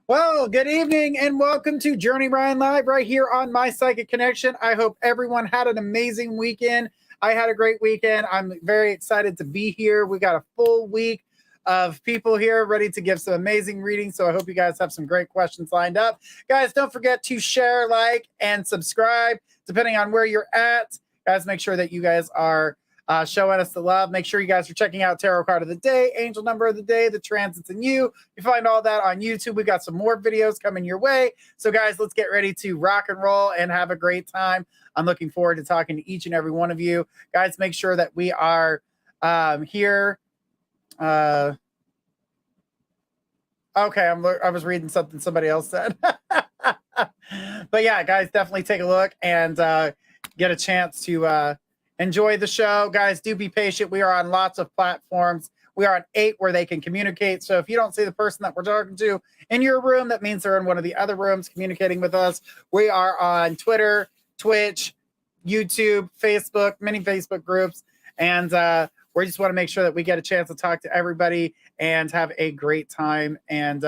Well, good evening and welcome to Journey Ryan Live right here on My Psychic Connection. I hope everyone had an amazing weekend. I had a great weekend. I'm very excited to be here. We got a full week of people here ready to give some amazing readings. So I hope you guys have some great questions lined up. Guys, don't forget to share, like, and subscribe depending on where you're at. Guys, make sure that you guys are showing us the love. Make sure you guys are checking out Tarot Card of the Day, Angel Number of the Day, the Transits in You. You find all that on YouTube. We got some more videos coming your way. So guys, let's get ready to rock and roll and have a great time. I'm looking forward to talking to each and every one of you. Guys, make sure that we are here. Okay, I was reading something somebody else said. But yeah, guys, definitely take a look and get a chance to enjoy the show. Guys, do be patient. We are on lots of platforms. We are on 8 where they can communicate. So if you don't see the person that we're talking to in your room, that means they're in one of the other rooms communicating with us. We are on Twitter, Twitch, YouTube, Facebook, many Facebook groups. And we just want to make sure that we get a chance to talk to everybody and have a great time. And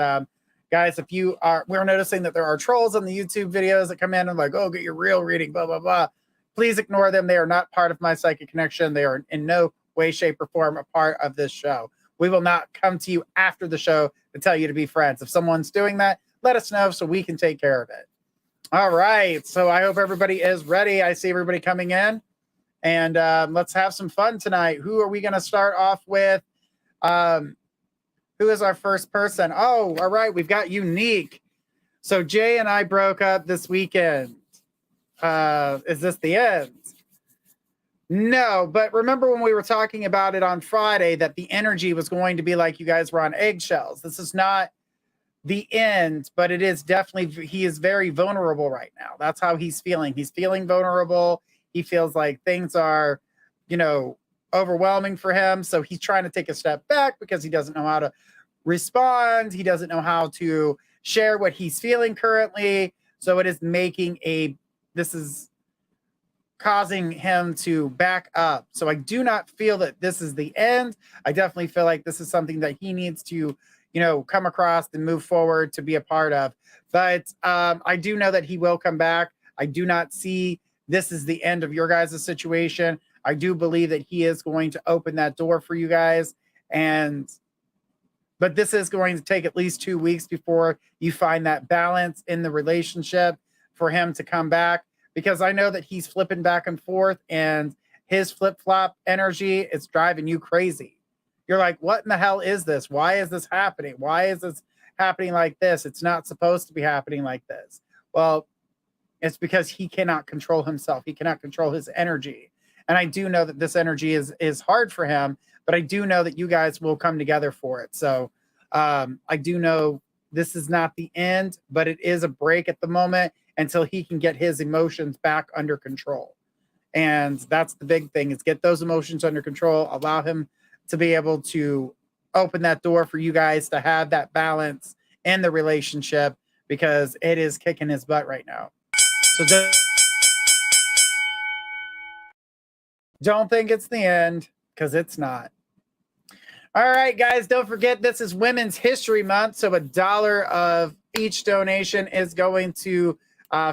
guys, if you are, we're noticing that there are trolls on the YouTube videos that come in and like, oh, get your real reading, blah, blah, blah. Please ignore them. They are not part of My Psychic Connection. They are in no way, shape, or form a part of this show. We will not come to you after the show to tell you to be friends. If someone's doing that, let us know so we can take care of it. All right. So I hope everybody is ready. I see everybody coming in. And let's have some fun tonight. Who are we going to start off with? Who is our first person? Oh, all right. We've got Unique. So Jay and I broke up this weekend. Is this the end? No, but remember when we were talking about it on Friday that the energy was going to be like you guys were on eggshells. This is not the end, but it is definitely, he is very vulnerable right now. That's how he's feeling. He's feeling vulnerable. He feels like things are, overwhelming for him. So he's trying to take a step back because he doesn't know how to respond. He doesn't know how to share what he's feeling currently. So it is this is causing him to back up. So I do not feel that this is the end. I definitely feel like this is something that he needs to, come across and move forward to be a part of. But I do know that he will come back. I do not see this is the end of your guys' situation. I do believe that he is going to open that door for you guys. But this is going to take at least 2 weeks before you find that balance in the relationship for him to come back. Because I know that he's flipping back and forth and his flip-flop energy is driving you crazy. You're like, what in the hell is this? Why is this happening? Why is this happening like this? It's not supposed to be happening like this. Well, it's because he cannot control himself. He cannot control his energy. And I do know that this energy is hard for him, but I do know that you guys will come together for it. So I do know this is not the end, but it is a break at the moment until he can get his emotions back under control. And that's the big thing, is get those emotions under control, allow him to be able to open that door for you guys to have that balance in the relationship, because it is kicking his butt right now. So don't think it's the end, because it's not. All right, guys, don't forget this is Women's History Month. So $1 of each donation is going to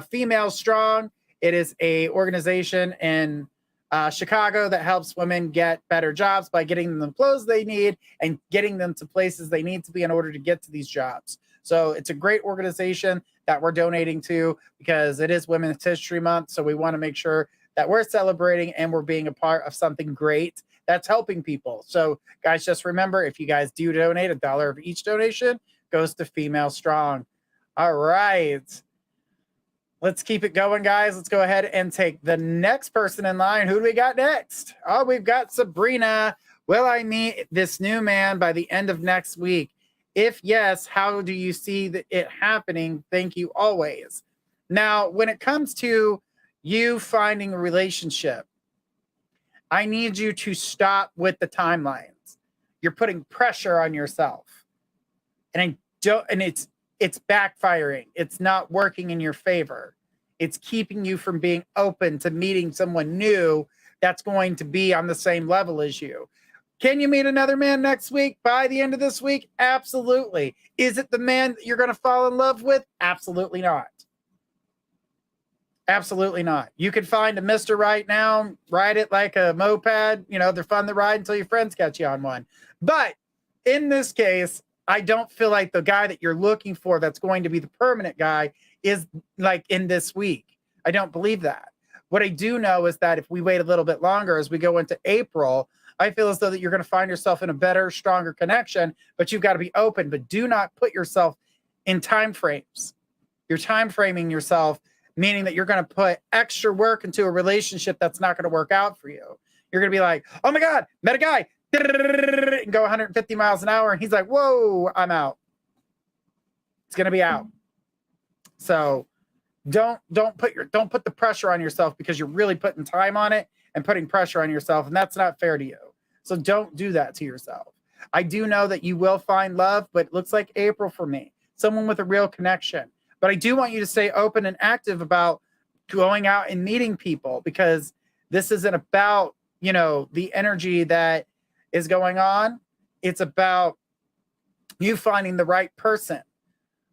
Female Strong. It is a organization in Chicago that helps women get better jobs by getting them the clothes they need and getting them to places they need to be in order to get to these jobs. So it's a great organization that we're donating to because it is Women's History Month. So we want to make sure that we're celebrating and we're being a part of something great that's helping people. So guys, just remember, if you guys do donate, $1 of each donation goes to Female Strong. All right. Let's keep it going, guys. Let's go ahead and take the next person in line. Who do we got next? Oh, we've got Sabrina. Will I meet this new man by the end of next week? If yes, how do you see it happening? Thank you always. Now, when it comes to you finding a relationship, I need you to stop with the timelines. You're putting pressure on yourself. And it's backfiring. It's not working in your favor. It's keeping you from being open to meeting someone new that's going to be on the same level as you. Can you meet another man next week by the end of this week? Absolutely. Is it the man that you're going to fall in love with? Absolutely not. Absolutely not. You can find a Mr. right now, ride it like a moped. You know, they're fun to ride until your friends catch you on one. But in this case, I don't feel like the guy that you're looking for that's going to be the permanent guy is like in this week. I don't believe that. What I do know is that if we wait a little bit longer as we go into April, I feel as though that you're going to find yourself in a better, stronger connection, but you've got to be open. But do not put yourself in time frames. You're time framing yourself, meaning that you're going to put extra work into a relationship that's not going to work out for you. You're going to be like, oh my God, met a guy, and go 150 miles an hour. And he's like, whoa, I'm out. It's going to be out. So don't put the pressure on yourself because you're really putting time on it and putting pressure on yourself. And that's not fair to you. So don't do that to yourself. I do know that you will find love, but it looks like April for me, someone with a real connection. But I do want you to stay open and active about going out and meeting people, because this isn't about, you know, the energy that is going on. It's about you finding the right person.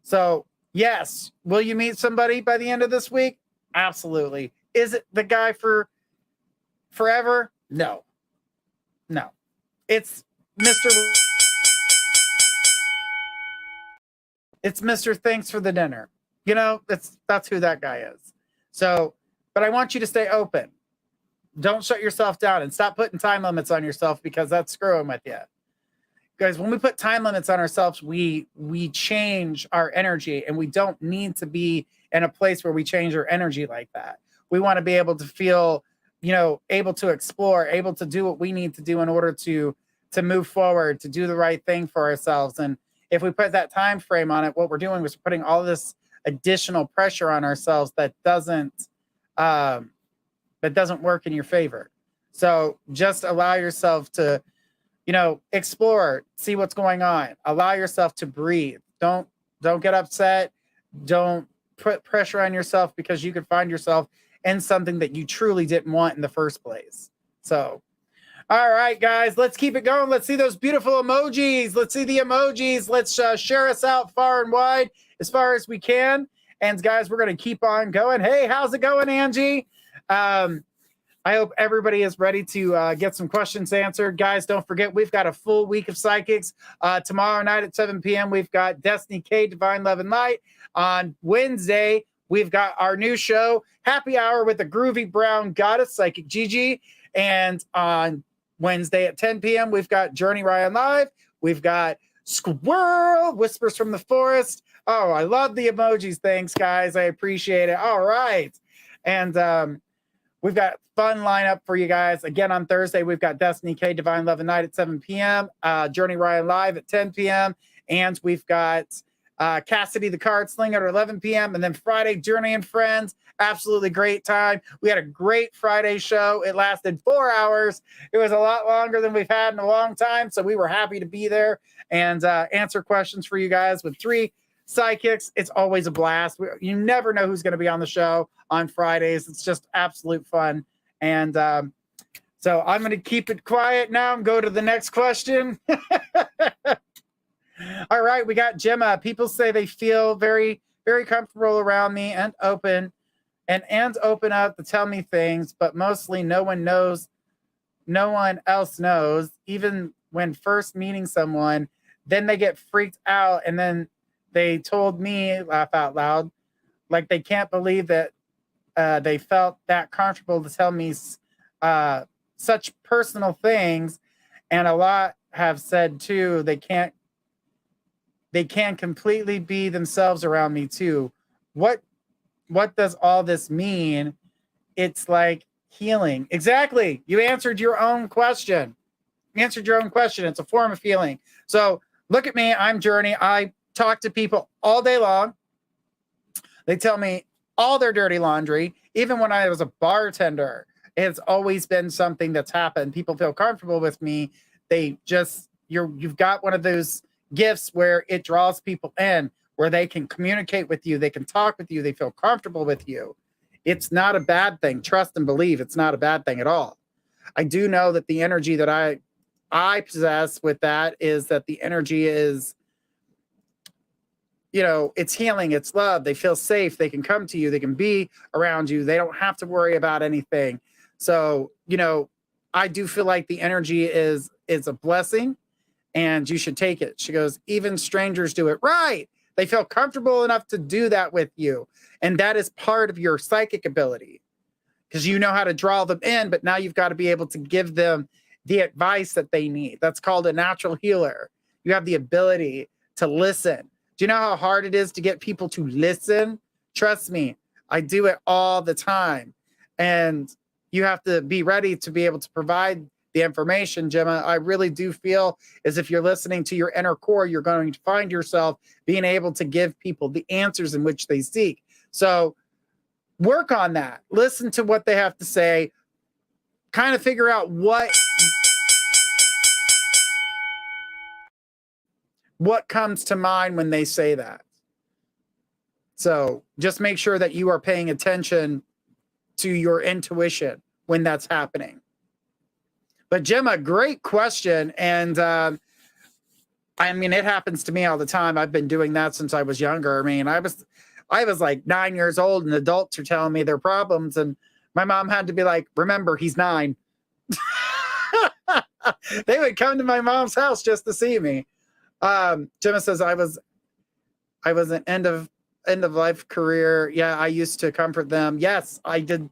So yes, will you meet somebody by the end of this week? Absolutely. Is it the guy for forever? No. It's Mr. Thanks for the dinner. You know, that's who that guy is. So, but I want you to stay open. Don't shut yourself down and stop putting time limits on yourself, because that's screwing with you. Guys, when we put time limits on ourselves, we change our energy, and we don't need to be in a place where we change our energy like that. We want to be able to feel, you know, able to explore, able to do what we need to do in order to move forward, to do the right thing for ourselves. And if we put that time frame on it, what we're doing is putting all this additional pressure on ourselves that doesn't work in your favor. So just allow yourself to, you know, explore, see what's going on. Allow yourself to breathe. Don't get upset. Don't put pressure on yourself, because you could find yourself in something that you truly didn't want in the first place. So, all right, guys, let's keep it going. Let's see those beautiful emojis. Let's see the emojis. Let's share us out far and wide as far as we can. And guys, we're going to keep on going. Hey, how's it going, Angie? I hope everybody is ready to get some questions answered. Guys, don't forget, we've got a full week of psychics. Tomorrow night at 7 p.m., we've got Destiny K, Divine Love and Light. On Wednesday, we've got our new show, Happy Hour with the Groovy Brown Goddess, Psychic Gigi. And on Wednesday at 10 p.m., we've got Journey Ryan Live. We've got Squirrel, Whispers from the Forest. Oh, I love the emojis. Thanks, guys. I appreciate it. All right. And we've got fun lineup for you guys. Again, on Thursday, we've got Destiny K, Divine Love and Night at 7 p.m., Journey Ryan Live at 10 p.m., and we've got Cassidy the Card Slinger at 11 p.m., and then Friday, Journey and Friends. Absolutely great time. We had a great Friday show. It lasted 4 hours. It was a lot longer than we've had in a long time, so we were happy to be there and answer questions for you guys with 3 psychics. It's always a blast. You never know who's going to be on the show on Fridays. It's just absolute fun. And so I'm going to keep it quiet now and go to the next question. All right, we got Gemma. People say they feel very, very comfortable around me and open up to tell me things, but mostly no one else knows. Even when first meeting someone, then they get freaked out, and then they told me, laugh out loud, like they can't believe that they felt that comfortable to tell me such personal things. And a lot have said too, they can completely be themselves around me too. What does all this mean? It's like healing. Exactly. You answered your own question. answered your own question. It's a form of healing. So look at me. I'm Journey. I talk to people all day long. They tell me all their dirty laundry. Even when I was a bartender, it's always been something that's happened. People feel comfortable with me. They just, you've got one of those gifts where it draws people in, where they can communicate with you. They can talk with you. They feel comfortable with you. It's not a bad thing. Trust and believe. It's not a bad thing at all. I do know that the energy that I possess with that is that the energy is, it's healing, it's love. They feel safe. They can come to you. They can be around you. They don't have to worry about anything. So, I do feel like the energy is a blessing and you should take it. She goes, even strangers do it. Right. They feel comfortable enough to do that with you. And that is part of your psychic ability because you know how to draw them in, but now you've got to be able to give them the advice that they need. That's called a natural healer. You have the ability to listen. Do you know how hard it is to get people to listen? Trust me, I do it all the time. And you have to be ready to be able to provide the information, Gemma. I really do feel as if you're listening to your inner core, you're going to find yourself being able to give people the answers in which they seek. So work on that. Listen to what they have to say. Kind of figure out what comes to mind when they say that. So just make sure that you are paying attention to your intuition when that's happening. But Gemma, great question. And it happens to me all the time. I've been doing that since I was younger. I was like 9 years old and adults are telling me their problems. And my mom had to be like, remember, he's 9. They would come to my mom's house just to see me. Gemma says, I was an end of life career. Yeah, I used to comfort them. Yes, I did.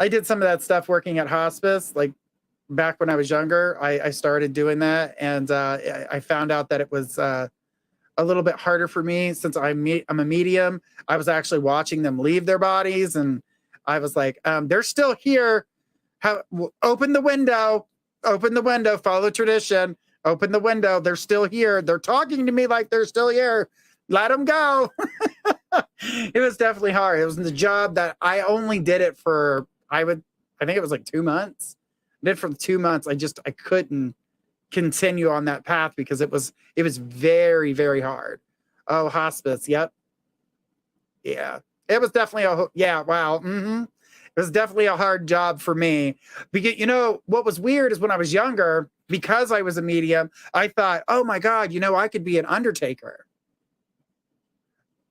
I did some of that stuff working at hospice, like back when I was younger. I started doing that, and I found out that it was a little bit harder for me since I'm a medium. I was actually watching them leave their bodies, and I was like, they're still here. Open the window, follow tradition, open the window. They're still here. They're talking to me like they're still here. Let them go. It was definitely hard. It was the job that I only did it for, I think it was like 2 months. I did it for 2 months. I couldn't continue on that path because it was very, very hard. Oh, hospice. Yep. Yeah. It was definitely wow. Mm-hmm. It was definitely a hard job for me. Because, what was weird is when I was younger, because I was a medium, I thought, oh my God, I could be an undertaker.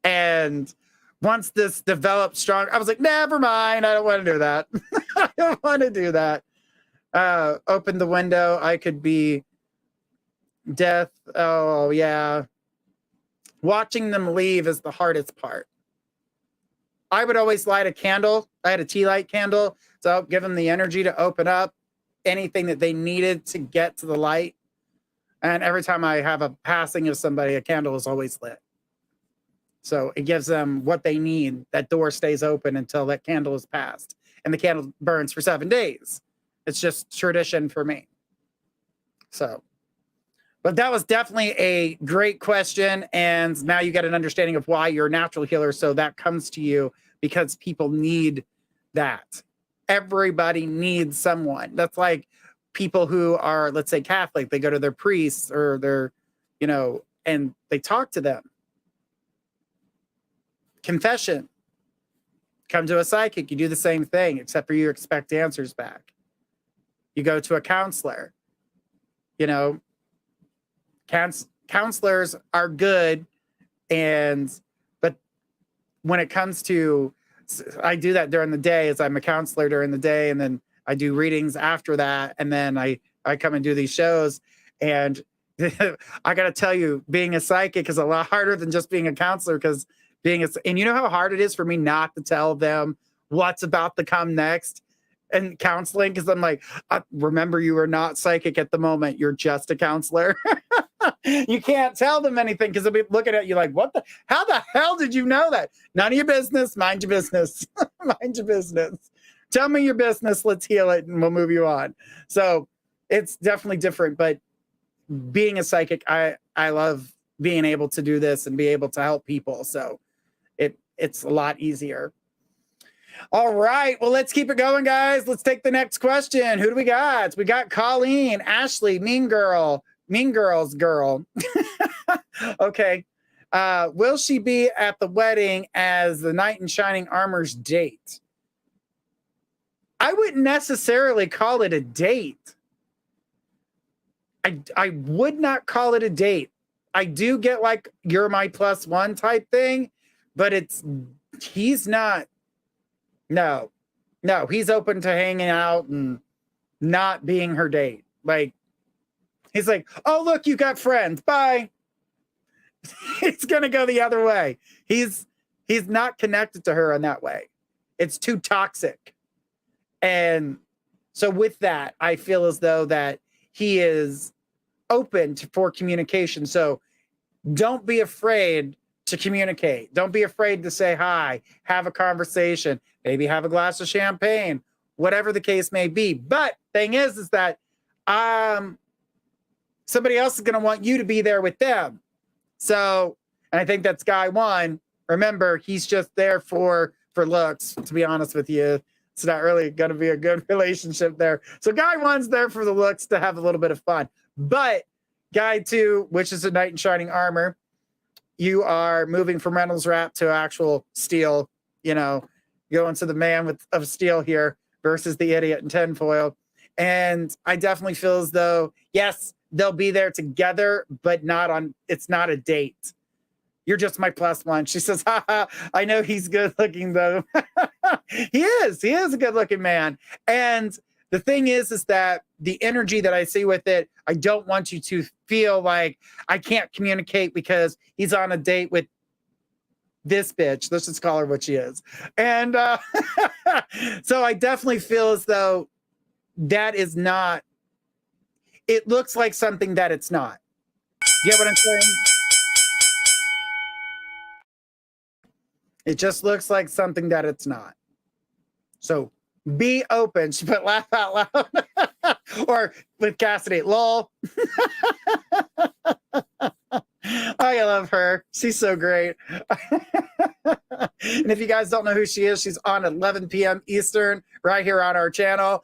And once this developed strong, I was like, never mind. I don't want to do that. I don't want to do that. Open the window. I could be death. Oh, yeah. Watching them leave is the hardest part. I would always light a candle. I had a tea light candle. So give them the energy to open up anything that they needed to get to the light. And every time I have a passing of somebody, a candle is always lit. So it gives them what they need. That door stays open until that candle is passed. And the candle burns for 7 days. It's just tradition for me. So, but that was definitely a great question. And now you get an understanding of why you're a natural healer. So that comes to you because people need that. Everybody needs someone. That's like people who are, let's say, Catholic. They go to their priests or their, and they talk to them. Confession. Come to a psychic. You do the same thing, except for you expect answers back. You go to a counselor. Counselors are good, but when it comes to, I do that during the day, as I'm a counselor during the day, and then I do readings after that, and then I come and do these shows, and I got to tell you, being a psychic is a lot harder than just being a counselor, because and you know how hard it is for me not to tell them what's about to come next in counseling, because I'm like, remember, you are not psychic at the moment. You're just a counselor. You can't tell them anything because they'll be looking at you like, how the hell did you know that? None of your business. Mind your business. Mind your business. Tell me your business. Let's heal it and we'll move you on. So it's definitely different. But being a psychic, I love being able to do this and be able to help people. So it's a lot easier. All right. Well, let's keep it going, guys. Let's take the next question. Who do we got? We got Colleen, Ashley, Mean Girls girl. Okay. Will she be at the wedding as the knight in shining armor's date? I wouldn't necessarily call it a date. I would not call it a date. I do get like you're my plus one type thing, but he's not. No, he's open to hanging out and not being her date. Like, he's like, oh, look, you got friends. Bye. It's going to go the other way. He's not connected to her in that way. It's too toxic. And so with that, I feel as though that he is open for communication. So don't be afraid to communicate. Don't be afraid to say hi, have a conversation, maybe have a glass of champagne, whatever the case may be. But thing is that somebody else is going to want you to be there with them. So, and I think that's guy one. Remember, he's just there for looks, to be honest with you. It's not really going to be a good relationship there. So guy one's there for the looks to have a little bit of fun. But guy two, which is a knight in shining armor, you are moving from Reynolds wrap to actual steel, going to the man of steel here versus the idiot in tinfoil. And I definitely feel as though, yes, they'll be there together, but it's not a date. You're just my plus one. She says, haha, I know he's good looking though. He is a good looking man. And the thing is that the energy that I see with it, I don't want you to feel like I can't communicate because he's on a date with this bitch. Let's just call her what she is. And so I definitely feel as though that is not, it looks like something that it's not. You get what I'm saying? It just looks like something that it's not. So be open. She put laugh out loud. Or with Cassidy, lol. I love her. She's so great. And if you guys don't know who she is, she's on 11 p.m. Eastern right here on our channel.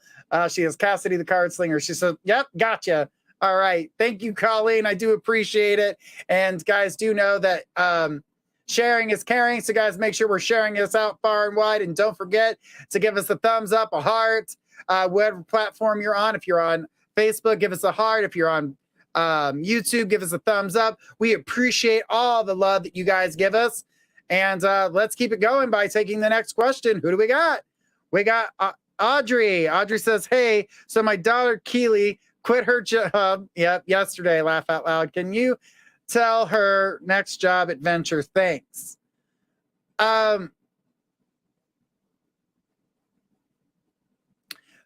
She is Cassidy the Card Slinger. She said, yep, gotcha. All right. Thank you, Colleen. I do appreciate it. And guys, do know that sharing is caring. So guys, make sure we're sharing this out far and wide. And don't forget to give us a thumbs up, a heart, whatever platform you're on. If you're on Facebook, give us a heart. If you're on YouTube, give us a thumbs up. We appreciate all the love that you guys give us. And let's keep it going by taking the next question. Who do we got? We got Audrey. Audrey says, hey, so my daughter Keely quit her job. Yep, yesterday, laugh out loud. Can you tell her next job adventure? Thanks.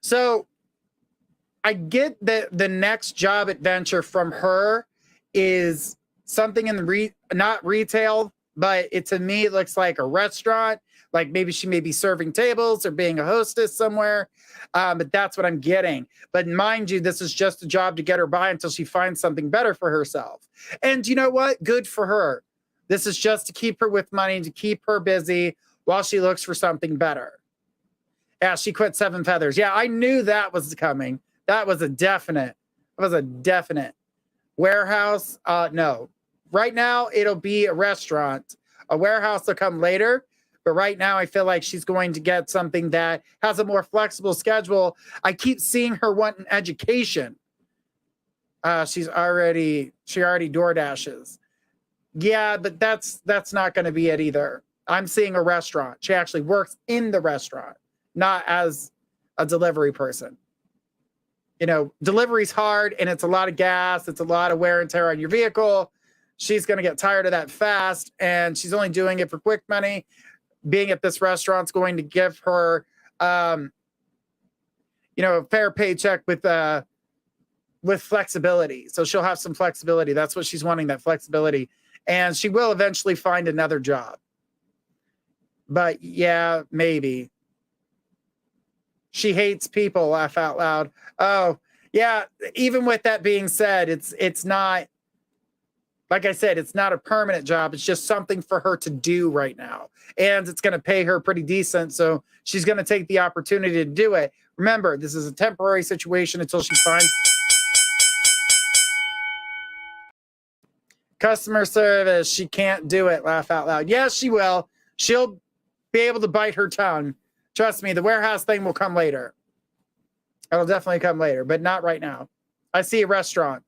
So I get that the next job adventure from her is something in the not retail, but to me it looks like a restaurant. Like maybe she may be serving tables or being a hostess somewhere. But that's what I'm getting. But mind you, this is just a job to get her by until she finds something better for herself. And you know what? Good for her. This is just to keep her with money, to keep her busy while she looks for something better. Yeah, she quit Seven Feathers. Yeah, I knew that was coming. That was a definite. Warehouse. No. Right now, it'll be a restaurant. A warehouse will come later. But right now, I feel like she's going to get something that has a more flexible schedule. I keep seeing her wanting education. She already door dashes. Yeah, but that's not going to be it either. I'm seeing a restaurant. She actually works in the restaurant, not as a delivery person. Delivery's hard and it's a lot of gas. It's a lot of wear and tear on your vehicle. She's going to get tired of that fast, and she's only doing it for quick money. Being at this restaurant's going to give her, a fair paycheck with flexibility. So she'll have some flexibility. That's what she's wanting, that flexibility. And she will eventually find another job. But yeah, maybe. She hates people, laugh out loud. Oh, yeah. Even with that being said, it's not, like I said, it's not a permanent job. It's just something for her to do right now. And it's going to pay her pretty decent. So she's going to take the opportunity to do it. Remember, this is a temporary situation until she finds customer service. She can't do it, laugh out loud. Yes, she will. She'll be able to bite her tongue. Trust me, the warehouse thing will come later. It'll definitely come later, but not right now. I see a restaurant.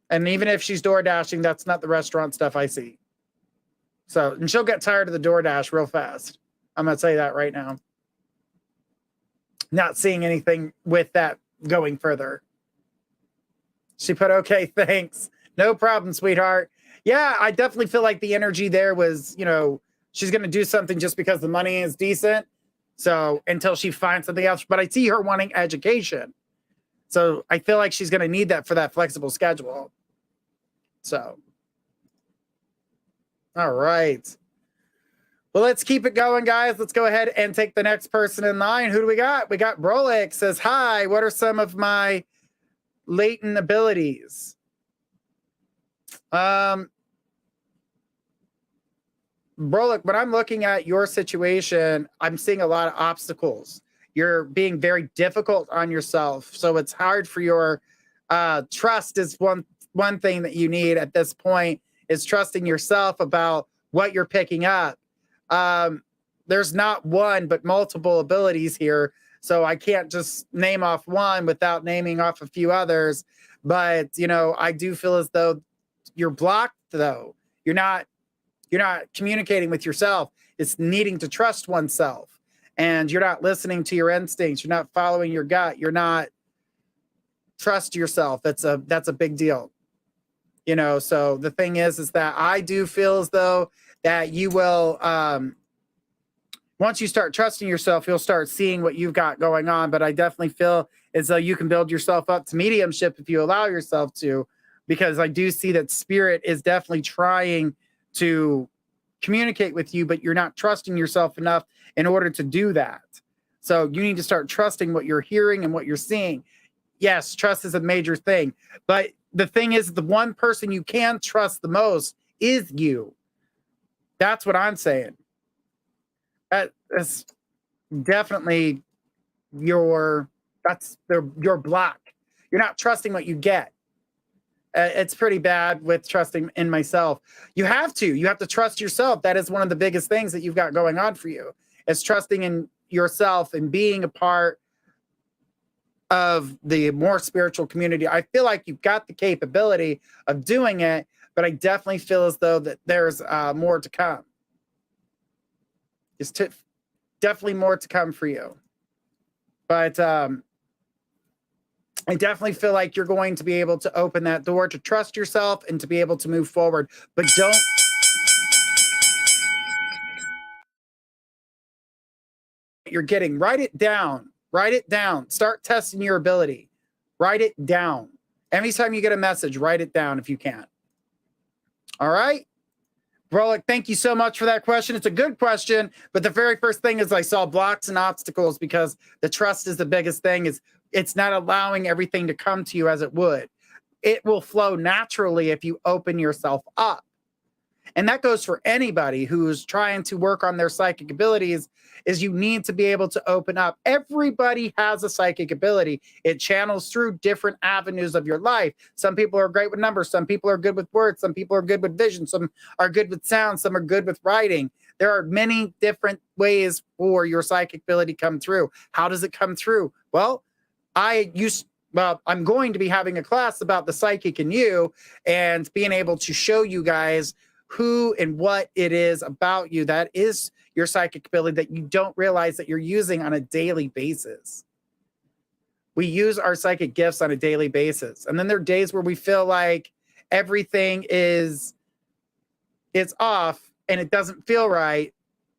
And even if she's door dashing, that's not the restaurant stuff I see. So, and she'll get tired of the DoorDash real fast. I'm going to say that right now. Not seeing anything with that going further. She put, okay, thanks. No problem, sweetheart. Yeah, I definitely feel like the energy there was, you know, she's going to do something just because the money is decent. So until she finds something else, but I see her wanting education. So I feel like she's going to need that for that flexible schedule. So, all right. Well, let's keep it going, guys. Let's go ahead and take the next person in line. Who do we got? We got Brolic says, hi, what are some of my latent abilities? Brolic, when I'm looking at your situation, I'm seeing a lot of obstacles. You're being very difficult on yourself. So it's hard for your trust is one thing that you need at this point is trusting yourself about what you're picking up. There's not one, but multiple abilities here. So I can't just name off one without naming off a few others. But, you know, I do feel as though you're blocked, though. You're not communicating with yourself. It's needing to trust oneself. And you're not listening to your instincts. You're not following your gut. You're not trust yourself. That's a big deal. You know, so the thing is that I do feel as though that you will, once you start trusting yourself, you'll start seeing what you've got going on. But I definitely feel as though you can build yourself up to mediumship if you allow yourself to, because I do see that spirit is definitely trying to communicate with you, but you're not trusting yourself enough in order to do that. So you need to start trusting what you're hearing and what you're seeing. Yes, trust is a major thing, but the thing is, the one person you can trust the most is you. That's what I'm saying. That's definitely your block. You're not trusting what you get. It's pretty bad with trusting in myself. You have to trust yourself. That is one of the biggest things that you've got going on for you. It's trusting in yourself and being a part of the more spiritual community. I feel like you've got the capability of doing it, but I definitely feel as though that there's more to come. Definitely more to come for you. But I definitely feel like you're going to be able to open that door to trust yourself and to be able to move forward. But don't. You're getting, write it down. Write it down. Start testing your ability. Write it down. Anytime you get a message, write it down if you can. All right? Brolic, thank you so much for that question. It's a good question, but the very first thing is I saw blocks and obstacles because the trust is the biggest thing. It's not allowing everything to come to you as it would. It will flow naturally if you open yourself up. And that goes for anybody who's trying to work on their psychic abilities, is you need to be able to open up. Everybody has a psychic ability. It channels through different avenues of your life. Some people are great with numbers. Some people are good with words. Some people are good with vision. Some are good with sound. Some are good with writing. There are many different ways for your psychic ability to come through. How does it come through? Well, I'm going to be having a class about the psychic in you and being able to show you guys who and what it is about you that is your psychic ability that you don't realize that you're using on a daily basis. We use our psychic gifts on a daily basis. And then there are days where we feel like everything is off and it doesn't feel right.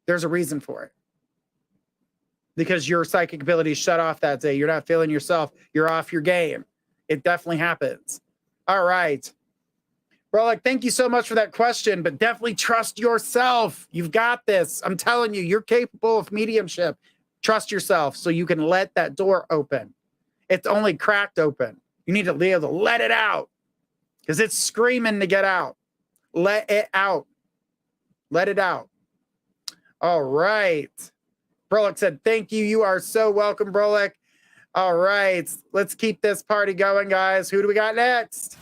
There's a reason for it. Because your psychic ability is shut off that day. You're not feeling yourself. You're off your game. It definitely happens. All right. Brolic, thank you so much for that question, but definitely trust yourself. You've got this. I'm telling you, you're capable of mediumship. Trust yourself so you can let that door open. It's only cracked open. You need to be able to let it out because it's screaming to get out. Let it out. Let it out. All right. Brolick said, thank you. You are so welcome, Brolick. All right. Let's keep this party going, guys. Who do we got next?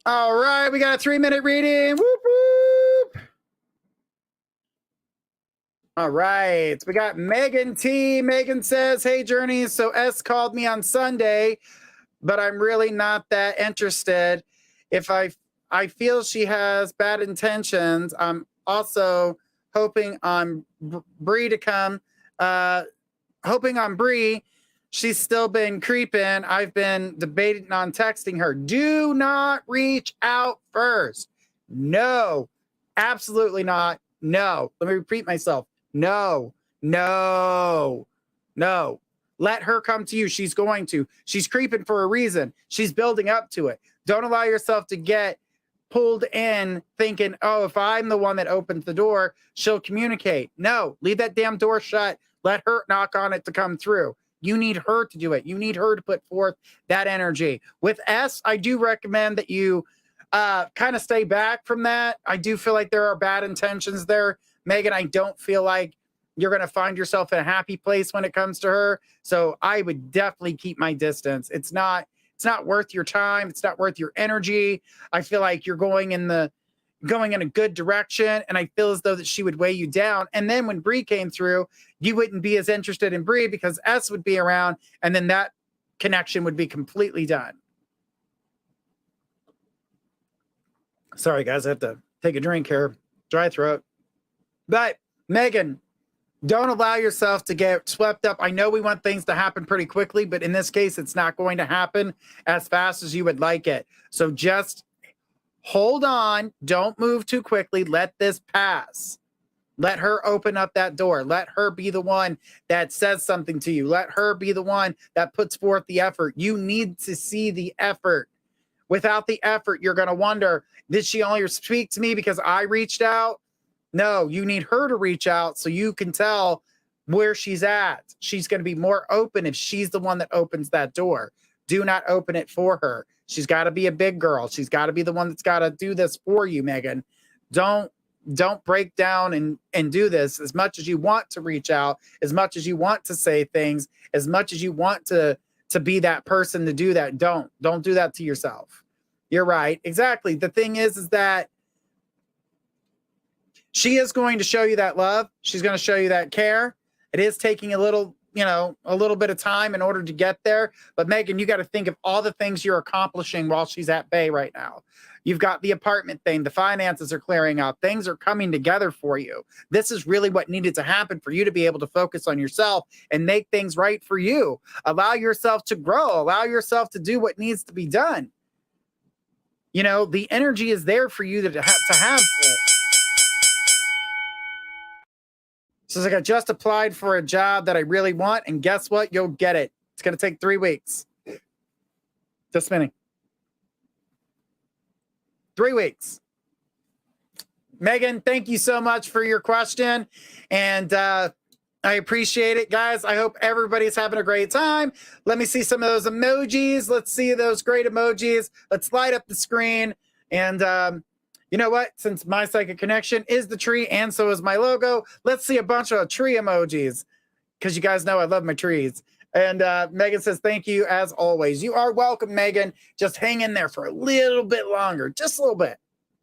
All right, we got a 3-minute reading. Whoop, whoop. All right, we got Megan T. Megan says, hey, Journey. So S called me on Sunday, but I'm really not that interested. If I feel she has bad intentions, I'm also hoping on Bree to come. Hoping on Bree. She's still been creeping. I've been debating on texting her. Do not reach out first. No, absolutely not. No. Let me repeat myself. No, no, no. Let her come to you. She's going to. She's creeping for a reason. She's building up to it. Don't allow yourself to get pulled in thinking, oh, if I'm the one that opens the door, she'll communicate. No, leave that damn door shut. Let her knock on it to come through. You need her to do it. You need her to put forth that energy. With S, I do recommend that you kind of stay back from that. I do feel like there are bad intentions there. Megan, I don't feel like you're going to find yourself in a happy place when it comes to her. So I would definitely keep my distance. It's not worth your time. It's not worth your energy. I feel like you're going in a good direction, and I feel as though that she would weigh you down. And then when Bree came through, you wouldn't be as interested in Bree because S would be around, and then that connection would be completely done. Sorry, guys, I have to take a drink here. Dry throat. But Megan, don't allow yourself to get swept up. I know we want things to happen pretty quickly, but in this case, it's not going to happen as fast as you would like it. So just hold on. Don't move too quickly. Let this pass. Let her open up that door. Let her be the one that says something to you. Let her be the one that puts forth the effort. You need to see the effort. Without the effort, you're going to wonder, did she only speak to me because I reached out? No, you need her to reach out so you can tell where she's at. She's going to be more open if she's the one that opens that door. Do not open it for her. She's got to be a big girl. She's got to be the one that's got to do this for you, Megan. Don't break down and do this. As much as you want to reach out, as much as you want to say things, as much as you want to be that person to do that, don't do that to yourself. You're right. Exactly. The thing is that she is going to show you that love. She's going to show you that care. It is taking a little bit of time in order to get there. But Megan, you got to think of all the things you're accomplishing while she's at bay right now. You've got the apartment thing. The finances are clearing out. Things are coming together for you. This is really what needed to happen for you to be able to focus on yourself and make things right for you. Allow yourself to grow. Allow yourself to do what needs to be done. You know, the energy is there for you to have. So it's like, I just applied for a job that I really want, and guess what? You'll get it. It's going to take 3 weeks. Just spinning. 3 weeks. Megan, thank you so much for your question. And I appreciate it, guys. I hope everybody's having a great time. Let me see some of those emojis. Let's see those great emojis. Let's light up the screen. And you know what? Since my psychic connection is the tree and so is my logo, let's see a bunch of tree emojis because you guys know I love my trees. And Megan says, thank you as always. You are welcome, Megan. Just hang in there for a little bit longer. Just a little bit.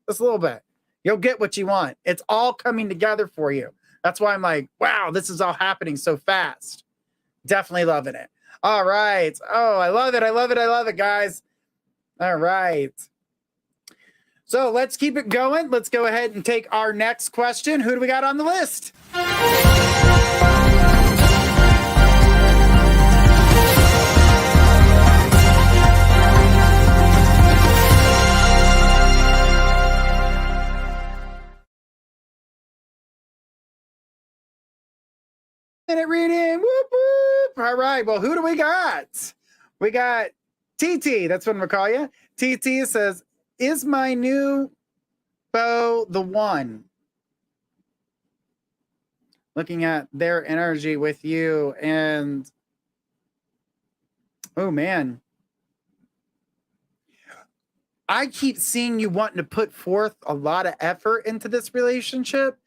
Just a little bit. You'll get what you want. It's all coming together for you. That's why I'm like, wow, this is all happening so fast. Definitely loving it. All right. Oh, I love it. I love it. I love it, guys. All right. So let's keep it going. Let's go ahead and take our next question. Who do we got on the list? 3-minute reading. Whoop, whoop. All right. Well, who do we got? We got TT. That's what I'm going to call you. TT says, is my new beau the one? Looking at their energy with you, and oh man, I keep seeing you wanting to put forth a lot of effort into this relationship,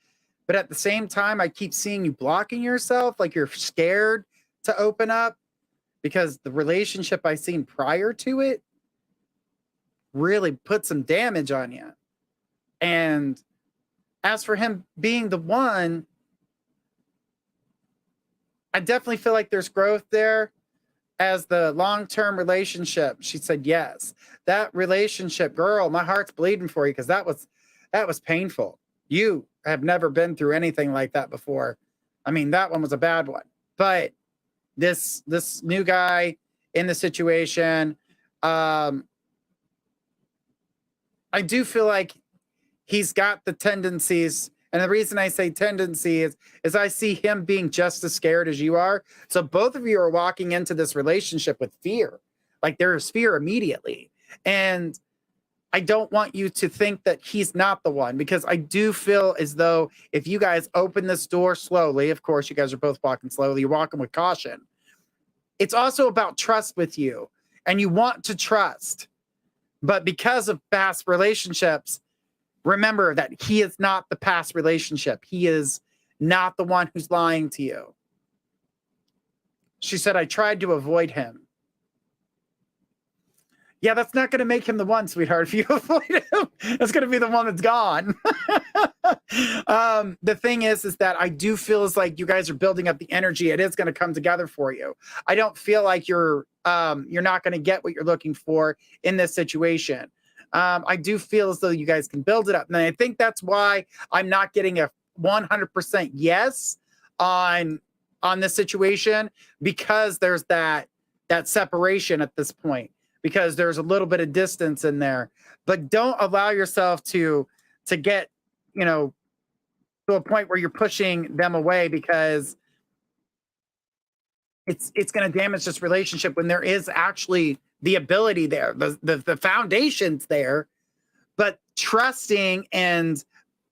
but at the same time, I keep seeing you blocking yourself, like you're scared to open up because the relationship I seen prior to it really put some damage on you. And as for him being the one, I definitely feel like there's growth there. As the long-term relationship, she said yes. That relationship, girl, my heart's bleeding for you because that was painful. You have never been through anything like that before. I mean, that one was a bad one. But this new guy in the situation, I do feel like he's got the tendencies. And the reason I say tendency is I see him being just as scared as you are. So both of you are walking into this relationship with fear. Like there is fear immediately. And I don't want you to think that he's not the one, because I do feel as though if you guys open this door slowly, of course, you guys are both walking slowly, you're walking with caution. It's also about trust with you, and you want to trust. But because of past relationships, remember that he is not the past relationship. He is not the one who's lying to you. She said, I tried to avoid him. Yeah, that's not going to make him the one, sweetheart. If you avoid him, that's going to be the one that's gone. The thing is that I do feel as like you guys are building up the energy. It is going to come together for you. I don't feel like you're not going to get what you're looking for in this situation. I do feel as though you guys can build it up. And I think that's why I'm not getting a 100% yes on this situation, because there's that separation at this point, because there's a little bit of distance in there. But don't allow yourself to get, to a point where you're pushing them away, because it's going to damage this relationship when there is actually the ability there, the foundation's there. But trusting and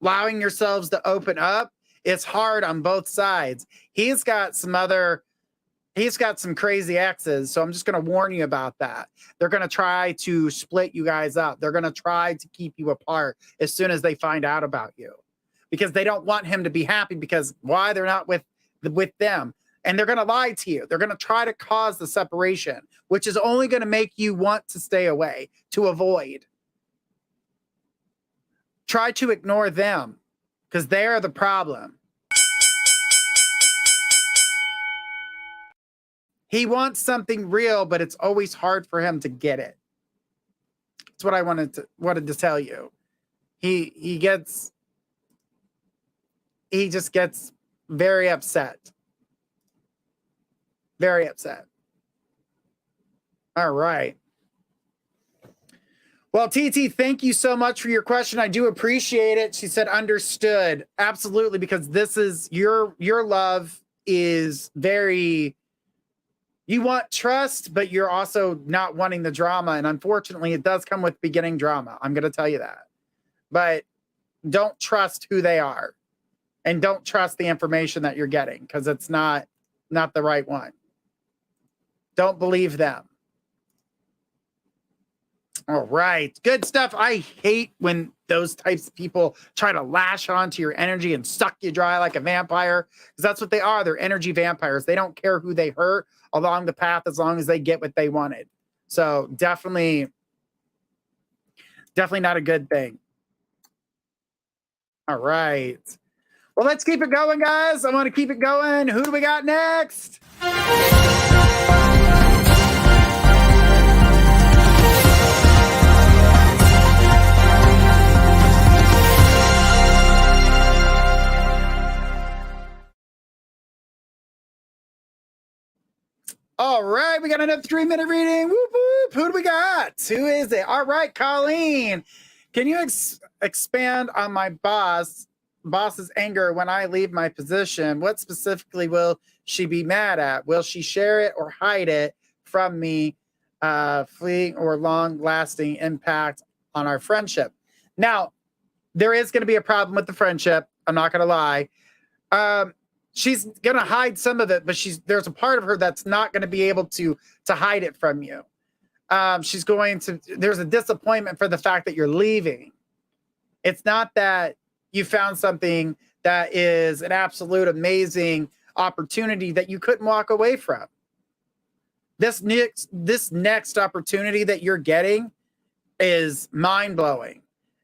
allowing yourselves to open up, it's hard on both sides. He's got some crazy exes, so I'm just going to warn you about that. They're going to try to split you guys up. They're going to try to keep you apart as soon as they find out about you, because they don't want him to be happy, because why? They're not with them. And they're going to lie to you. They're going to try to cause the separation, which is only going to make you want to stay away, to avoid. Try to ignore them, because they're the problem. He wants something real, but it's always hard for him to get it. That's what I wanted to tell you. He just gets very upset. Very upset. All right. Well, TT, thank you so much for your question. I do appreciate it. She said, understood. Absolutely, because this is your love is very, you want trust, but you're also not wanting the drama. And unfortunately, it does come with beginning drama. I'm going to tell you that. But don't trust who they are, and don't trust the information that you're getting, because it's not the right one. Don't believe them. All right. Good stuff. I hate when those types of people try to lash onto your energy and suck you dry like a vampire, because that's what they are. They're energy vampires. They don't care who they hurt along the path as long as they get what they wanted. So definitely not a good thing. All right. Well, let's keep it going, guys. I want to keep it going. Who do we got next? All right, we got another 3-minute reading. Whoop, whoop. Who do we got? Who is it? All right, Colleen. Can you expand on my boss's anger when I leave my position? What specifically will she be mad at? Will she share it or hide it from me? Fleeting or long-lasting impact on our friendship. Now, there is going to be a problem with the friendship. I'm not going to lie. She's going to hide some of it, but there's a part of her that's not going to be able to hide it from you. There's a disappointment for the fact that you're leaving. It's not that you found something that is an absolute amazing opportunity that you couldn't walk away from. This next opportunity that you're getting is mind-blowing.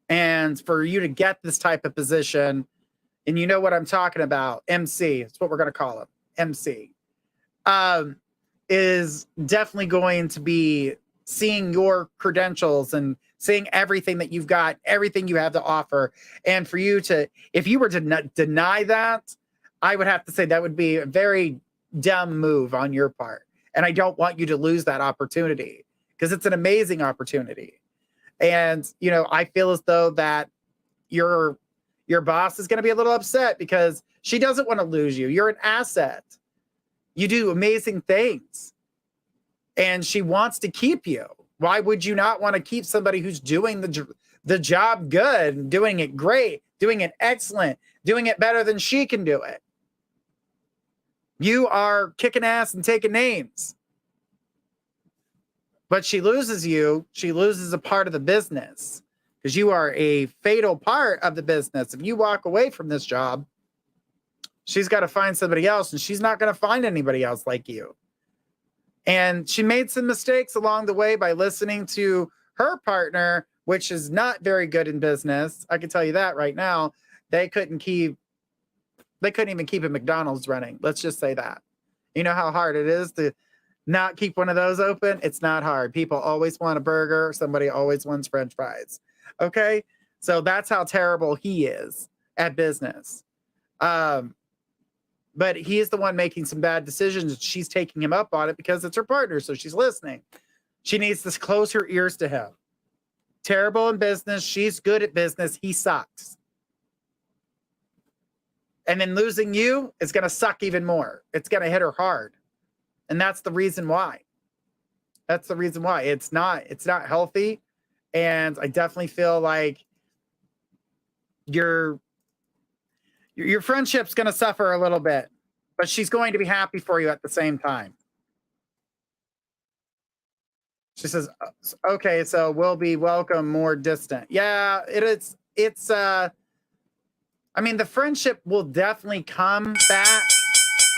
And for you to get this type of position, and you know what I'm talking about, MC, that's what we're going to call him, MC, is definitely going to be seeing your credentials and seeing everything that you've got, everything you have to offer. And for you to, if you were to deny that, I would have to say that would be a very dumb move on your part. And I don't want you to lose that opportunity because it's an amazing opportunity. And, I feel as though that your boss is going to be a little upset because she doesn't want to lose you. You're an asset. You do amazing things. And she wants to keep you. Why would you not want to keep somebody who's doing the job good, doing it great, doing it excellent, doing it better than she can do it? You are kicking ass and taking names. But she loses you. She loses a part of the business because you are a fatal part of the business. If you walk away from this job, she's got to find somebody else, and she's not going to find anybody else like you. And she made some mistakes along the way by listening to her partner, which is not very good in business. I can tell you that right now. They couldn't even keep a McDonald's running. Let's just say that. You know how hard it is to not keep one of those open? It's not hard. People always want a burger. Somebody always wants French fries. Okay? So that's how terrible he is at business. But he is the one making some bad decisions. She's taking him up on it because it's her partner, so she's listening. She needs to close her ears to him. Terrible in business. She's good at business. He sucks. And then losing you is going to suck even more. It's going to hit her hard. And that's the reason why. That's the reason why. It's not healthy. And I definitely feel like your friendship's going to suffer a little bit, but she's going to be happy for you at the same time. She says, okay, so we'll be welcome more distant. Yeah, it's the friendship will definitely come back,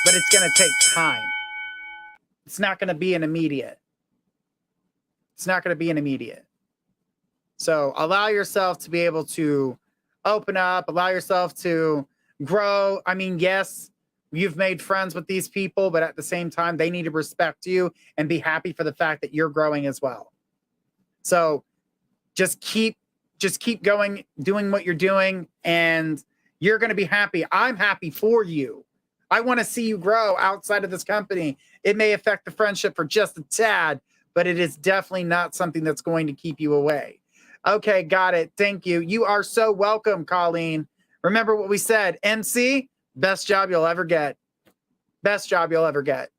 but it's going to take time. It's not going to be an immediate. So allow yourself to be able to open up, allow yourself to grow. Yes, you've made friends with these people, but at the same time, they need to respect you and be happy for the fact that you're growing as well. So just keep going, doing what you're doing, and you're going to be happy. I'm happy for you. I want to see you grow outside of this company. It may affect the friendship for just a tad, but it is definitely not something that's going to keep you away. Okay, got it. Thank you. You are so welcome, Colleen. Remember what we said. MC, best job you'll ever get. Best job you'll ever get.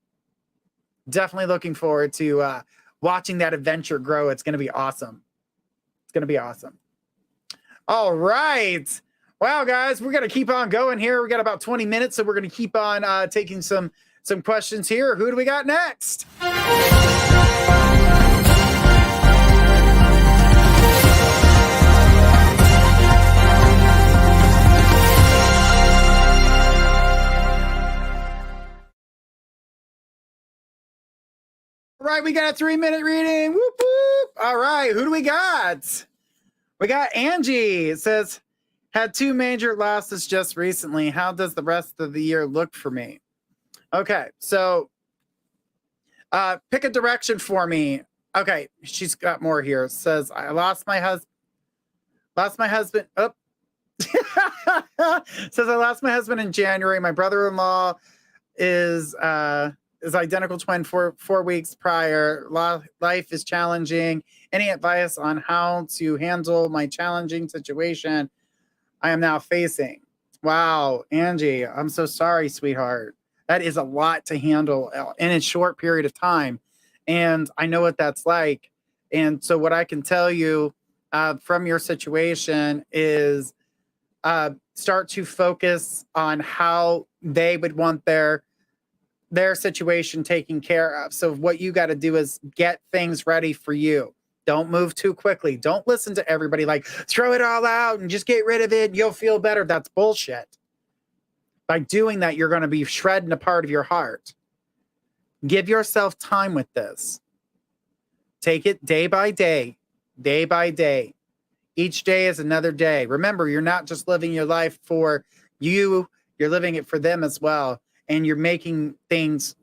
Definitely looking forward to watching that adventure grow. It's going to be awesome. All right. Well, guys, we're going to keep on going here. We got about 20 minutes, so we're going to keep on taking some questions here. Who do we got next? All right, we got a 3-minute reading. Whoop, whoop. All right, who do we got? We got Angie. It says, had 2 major losses just recently. How does the rest of the year look for me? Okay, so pick a direction for me. Okay, she's got more here. It says, I lost my husband. Oh. Says, I lost my husband in January. My brother-in-law is identical twin 4 weeks prior. Life is challenging. Any advice on how to handle my challenging situation I am now facing? Wow, Angie, I'm so sorry, sweetheart. That is a lot to handle in a short period of time. And I know what that's like. And so what I can tell you from your situation is start to focus on how they would want their situation taken care of. So what you got to do is get things ready for you. Don't move too quickly. Don't listen to everybody like throw it all out and just get rid of it. You'll feel better. That's bullshit. By doing that, you're going to be shredding a part of your heart. Give yourself time with this. Take it day by day, day by day. Each day is another day. Remember, you're not just living your life for you, you're living it for them as well. And you're making things,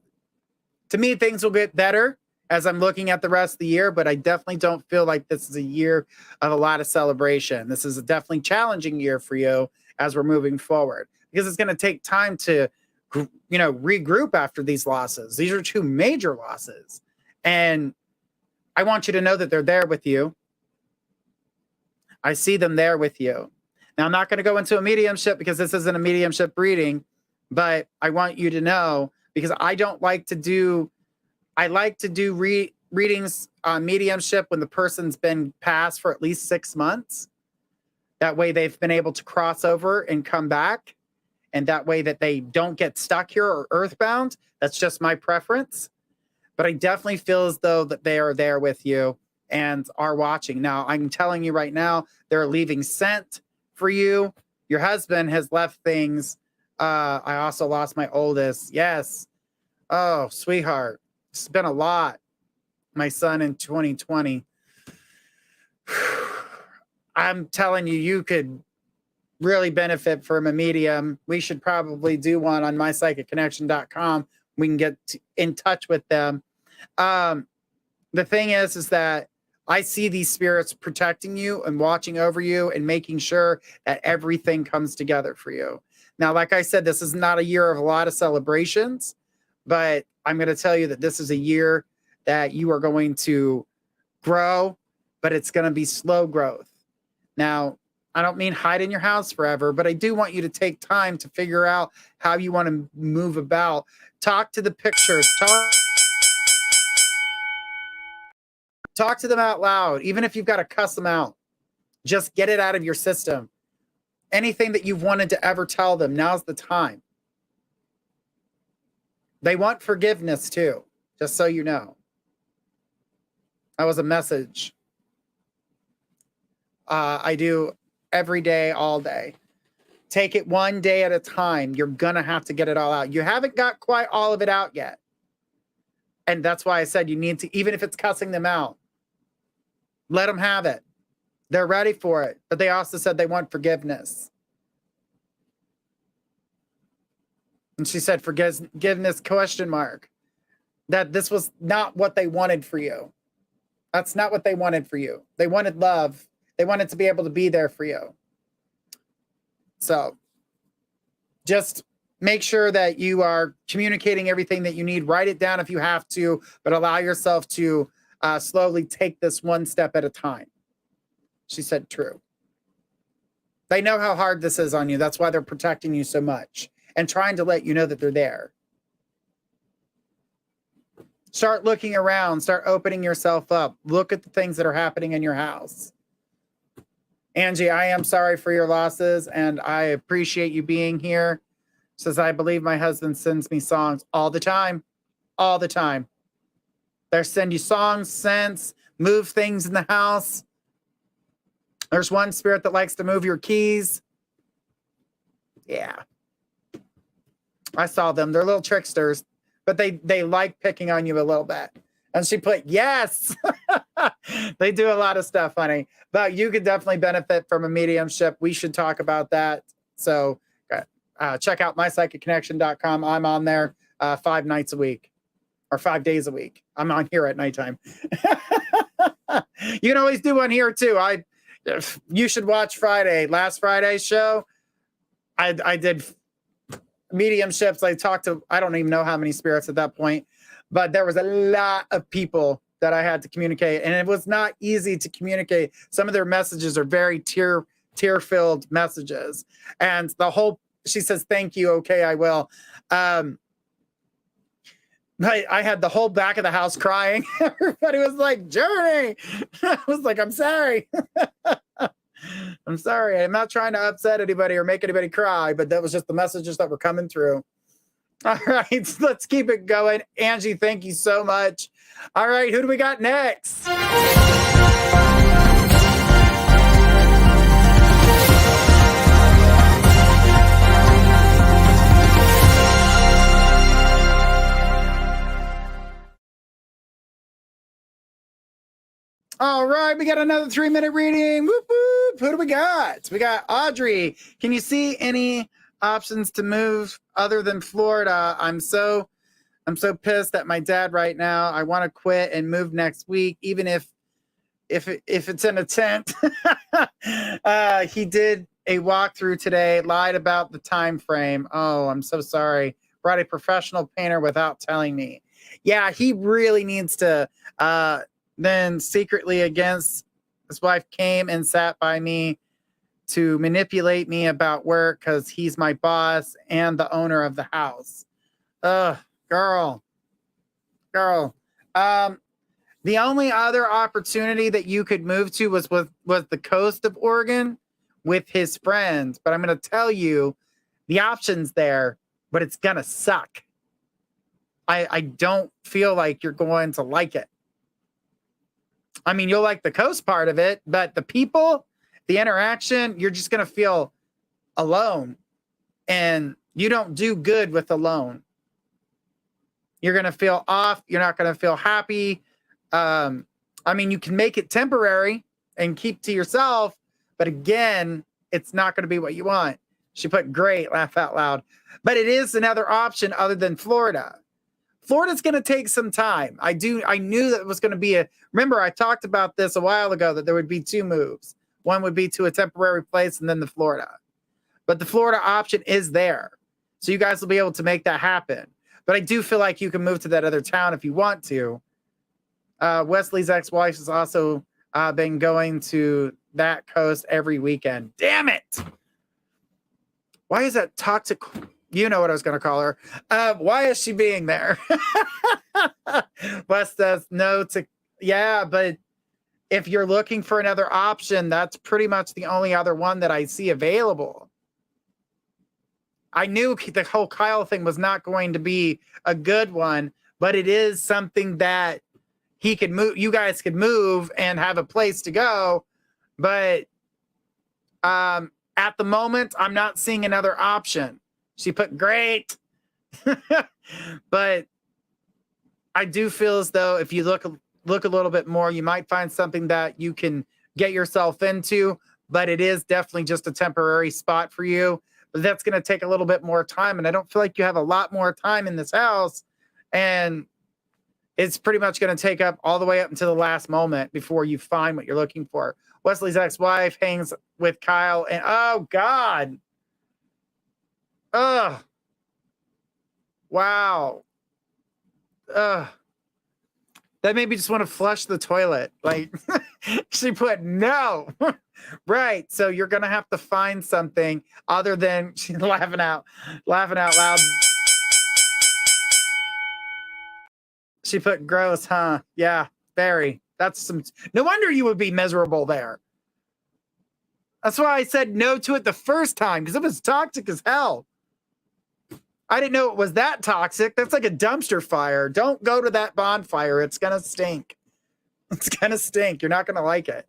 to me, things will get better as I'm looking at the rest of the year, but I definitely don't feel like this is a year of a lot of celebration. This is a definitely challenging year for you as we're moving forward, because it's going to take time to, regroup after these losses. These are two major losses. And I want you to know that they're there with you. I see them there with you. Now, I'm not going to go into a mediumship because this isn't a mediumship reading, but I want you to know, because I like to do readings on mediumship when the person's been passed for at least 6 months. That way they've been able to cross over and come back. And that way that they don't get stuck here or earthbound. That's just my preference. But I definitely feel as though that they are there with you and are watching. Now, I'm telling you right now, they're leaving scent for you. Your husband has left things. I also lost my oldest. Yes. Oh, sweetheart. It's been a lot. My son in 2020. I'm telling you, you could really benefit from a medium. We should probably do one on mypsychicconnection.com. We can get in touch with them. The thing is that I see these spirits protecting you and watching over you and making sure that everything comes together for you. Now, like I said, this is not a year of a lot of celebrations, but I'm going to tell you that this is a year that you are going to grow, but it's going to be slow growth. Now, I don't mean hide in your house forever, but I do want you to take time to figure out how you want to move about. Talk to the pictures. Talk to them out loud, even if you've got to cuss them out. Just get it out of your system. Anything that you've wanted to ever tell them, now's the time. They want forgiveness too, just so you know. That was a message I do every day, all day. Take it one day at a time. You're going to have to get it all out. You haven't got quite all of it out yet. And that's why I said you need to, even if it's cussing them out, let them have it. They're ready for it. But they also said they want forgiveness. And she said, forgiveness, ? That this was not what they wanted for you. That's not what they wanted for you. They wanted love. They wanted to be able to be there for you. So just make sure that you are communicating everything that you need. Write it down if you have to, but allow yourself to slowly take this one step at a time. She said, true. They know how hard this is on you. That's why they're protecting you so much and trying to let you know that they're there. Start looking around. Start opening yourself up. Look at the things that are happening in your house. Angie, I am sorry for your losses, and I appreciate you being here. Says, I believe my husband sends me songs all the time. All the time. They send you songs, scents, move things in the house. There's one spirit that likes to move your keys. Yeah. I saw them. They're little tricksters, but they like picking on you a little bit. And she put, yes. They do a lot of stuff, honey. But you could definitely benefit from a mediumship. We should talk about that. So check out mypsychicconnection.com. I'm on there 5 nights a week or 5 days a week. I'm on here at nighttime. You can always do one here too. You should watch last Friday's show. I did mediumships. I talked to, I don't even know how many spirits at that point, but there was a lot of people that I had to communicate, and it was not easy to communicate. Some of their messages are very tear-filled messages, and she says, thank you. Okay, I will. I had the whole back of the house crying. Everybody was like, Journey. I was like, I'm sorry. I'm sorry. I'm not trying to upset anybody or make anybody cry, but that was just the messages that were coming through. All right, so let's keep it going. Angie, thank you so much. All right, who do we got next? All right, we got another 3-minute reading. Whoop, whoop. Who do we got? We got Audrey. Can you see any options to move other than Florida? I'm so pissed at my dad right now. I want to quit and move next week, even if it's in a tent. He did a walkthrough today, lied about the time frame. Oh, I'm so sorry. Brought a professional painter without telling me. Yeah, he really needs to then secretly against his wife came and sat by me to manipulate me about work because he's my boss and the owner of the house. Ugh, girl. The only other opportunity that you could move to was the coast of Oregon with his friends. But I'm going to tell you the option's there, but it's going to suck. I don't feel like you're going to like it. I mean, you'll like the coast part of it, but the people, the interaction, you're just going to feel alone. And you don't do good with alone. You're going to feel off. You're not going to feel happy. I mean, you can make it temporary and keep to yourself, but again, it's not going to be what you want. She put great, laugh out loud. But it is another option other than Florida. Florida's going to take some time. I knew that it was going to be remember I talked about this a while ago, that there would be 2 moves. One would be to a temporary place and then the Florida. But the Florida option is there. So you guys will be able to make that happen. But I do feel like you can move to that other town if you want to. Wesley's ex-wife has also been going to that coast every weekend. Damn it. Why is that toxic? You know what I was going to call her. Why is she being there? Wes says no to, yeah, but if you're looking for another option, that's pretty much the only other one that I see available. I knew the whole Kyle thing was not going to be a good one, but it is something that he could move. You guys could move and have a place to go. But at the moment, I'm not seeing another option. She put great. But I do feel as though if you look a little bit more, you might find something that you can get yourself into, but it is definitely just a temporary spot for you. But that's going to take a little bit more time. And I don't feel like you have a lot more time in this house. And it's pretty much going to take up all the way up until the last moment before you find what you're looking for. Wesley's ex-wife hangs with Kyle and oh God. Ugh. Wow. Ugh. That made me just want to flush the toilet. Like she put no. Right. So you're going to have to find something other than she's laughing out loud. She put gross, huh? Yeah, very. That's some, no wonder you would be miserable there. That's why I said no to it the first time, because it was toxic as hell. I didn't know it was that toxic. That's like a dumpster fire. Don't go to that bonfire. It's going to stink. It's going to stink. You're not going to like it.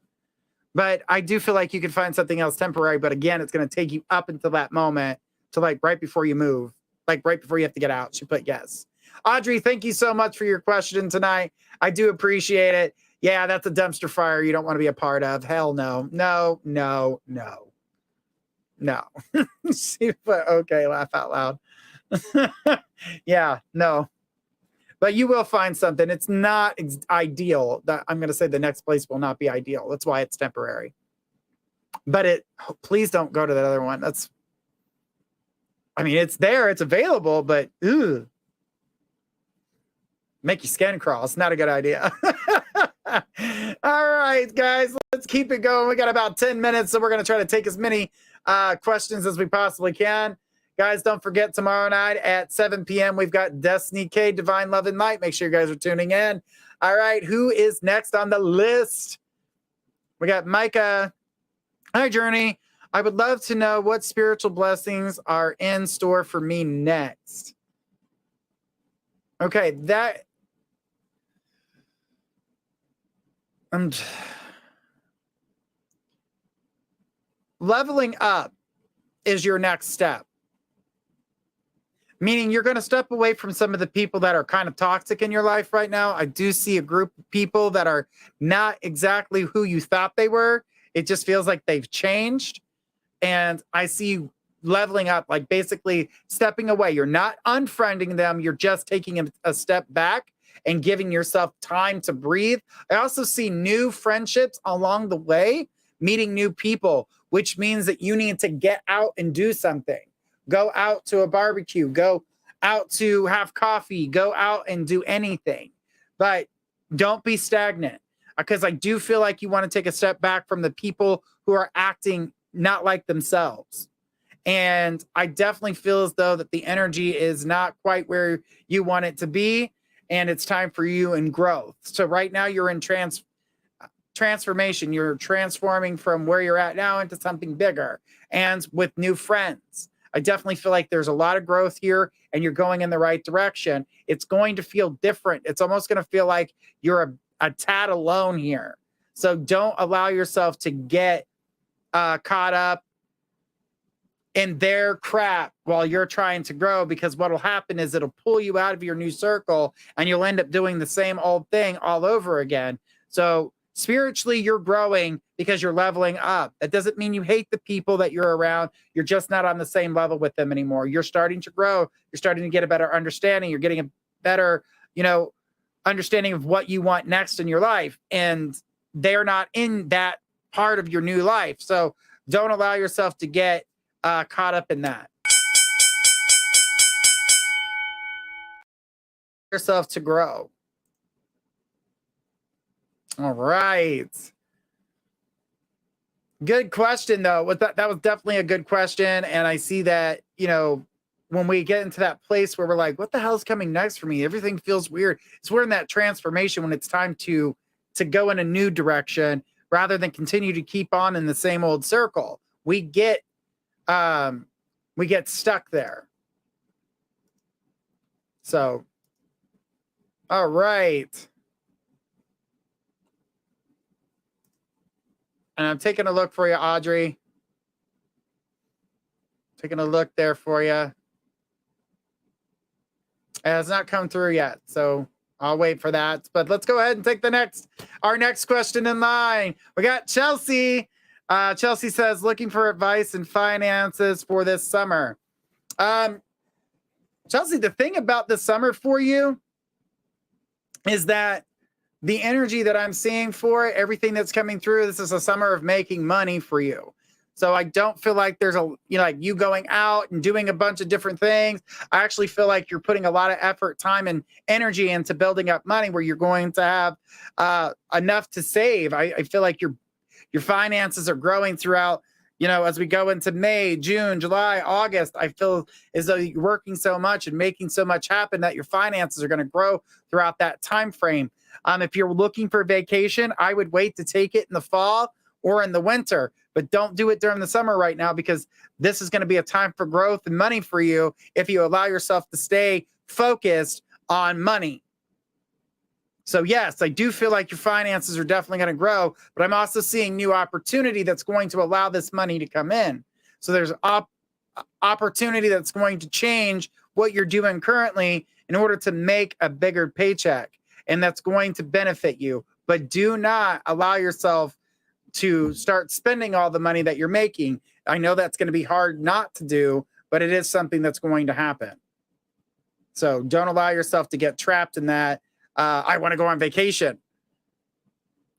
But I do feel like you can find something else temporary. But again, it's going to take you up until that moment to like right before you move, like right before you have to get out. She put yes. Audrey, thank you so much for your question tonight. I do appreciate it. Yeah, that's a dumpster fire you don't want to be a part of. Hell no. No. She put okay, laugh out loud. Yeah, no. But you will find something. It's not ideal. I'm going to say the next place will not be ideal. That's why it's temporary. But please don't go to that other one. It's there. It's available, but ugh. Make your skin crawl. It's not a good idea. All right, guys, let's keep it going. We got about 10 minutes, so we're going to try to take as many questions as we possibly can. Guys, don't forget tomorrow night at 7 p.m. We've got Destiny K, Divine Love and Light. Make sure you guys are tuning in. All right, who is next on the list? We got Micah. Hi, Journey. I would love to know what spiritual blessings are in store for me next. Okay, that... leveling up is your next step. Meaning you're going to step away from some of the people that are kind of toxic in your life right now. I do see a group of people that are not exactly who you thought they were. It just feels like they've changed. And I see you leveling up, like basically stepping away. You're not unfriending them. You're just taking a step back and giving yourself time to breathe. I also see new friendships along the way, meeting new people, which means that you need to get out and do something. Go out to a barbecue, go out to have coffee, go out and do anything. But don't be stagnant, because I do feel like you want to take a step back from the people who are acting not like themselves. And I definitely feel as though that the energy is not quite where you want it to be, and it's time for you in growth. So right now you're in transformation. You're transforming from where you're at now into something bigger and with new friends. I definitely feel like there's a lot of growth here and you're going in the right direction. It's going to feel different. It's almost going to feel like you're a tad alone here. So don't allow yourself to get caught up in their crap while you're trying to grow, because what will happen is it'll pull you out of your new circle and you'll end up doing the same old thing all over again. So spiritually, you're growing because you're leveling up. That doesn't mean you hate the people that you're around. You're just not on the same level with them anymore. You're starting to grow. You're starting to get a better understanding. You're getting a better, understanding of what you want next in your life. And they're not in that part of your new life. So don't allow yourself to get caught up in that. Yourself to grow. All right. Good question, though. That was definitely a good question. And I see that, when we get into that place where we're like, what the hell's coming next for me? Everything feels weird. We're in that transformation when it's time to go in a new direction rather than continue to keep on in the same old circle. We get stuck there. So, all right. And I'm taking a look for you, Audrey. Taking a look there for you. It has not come through yet, so I'll wait for that. But let's go ahead and take our next question in line. We got Chelsea. Chelsea says, looking for advice and finances for this summer. Chelsea, the thing about this summer for you is that the energy that I'm seeing for it, everything that's coming through, this is a summer of making money for you. So I don't feel like there's like you going out and doing a bunch of different things. I actually feel like you're putting a lot of effort, time, and energy into building up money where you're going to have enough to save. I feel like your finances are growing throughout, as we go into May, June, July, August. I feel as though you're working so much and making so much happen that your finances are going to grow throughout that time frame. If you're looking for vacation, I would wait to take it in the fall or in the winter, but don't do it during the summer right now, because this is going to be a time for growth and money for you if you allow yourself to stay focused on money. So yes, I do feel like your finances are definitely going to grow, but I'm also seeing new opportunity that's going to allow this money to come in. So there's opportunity that's going to change what you're doing currently in order to make a bigger paycheck. And that's going to benefit you. But do not allow yourself to start spending all the money that you're making. I know that's going to be hard not to do, but it is something that's going to happen. So don't allow yourself to get trapped in that. I want to go on vacation.